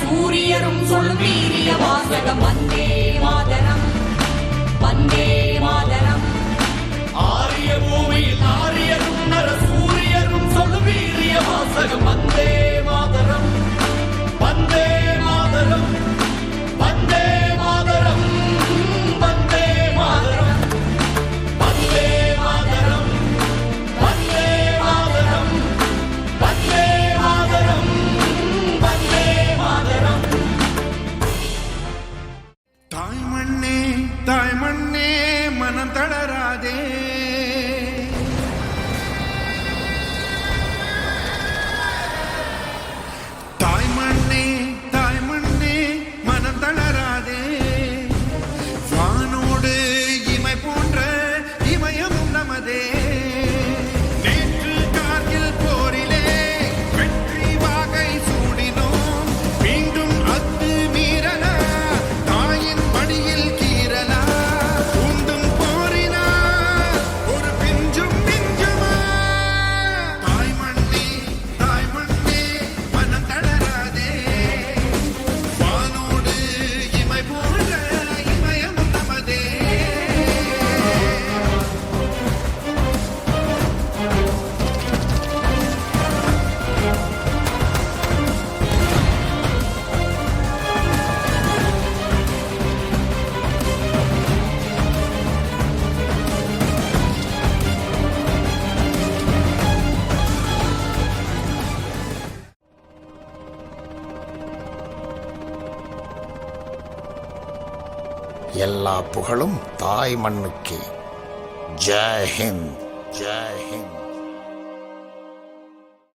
சூரியரும் சொல்லும் வீரிய வாசகம் வந்தே மாதரம் வந்தே மாதரம். ஆரிய பூமியில் ஆரியரும் நர சூரியரும் சொல்லும் வீரிய வாசகம் வந்தே மாதரம் வந்தே மாதரம் வந்தே மாதரம் வந்தே மாதரம் வந்தே மாதரம் வந்தே மாதரம் வந்தே மாதரம் வந்தே மாதரம். தாய்மண்ணே தாய்மண்ணே மனம் தளராதே, தாய்மண்ணே தாய்மண்ணே மனம் தளராதே. வானோடு இமை போன்ற இமயமும் நமதே. நேற்று கார்கில் போரிலே வெற்றி வாகை சூடினோம், மீண்டும் அத்து மீறலா தாயின் மடியில் கீறலா. உண்டும் போரினா ஒரு பிஞ்சும் மிஞ்சுமா. தாய்மண்ணே தாய்மண்ணே மனம் தளராதே, வானோடு இமை போன்ற இமயமும் நமதே. எல்லா புகழும் தாய் மண்ணுக்கே. ஜெய் ஹிந்த், ஜெய் ஹிந்த்.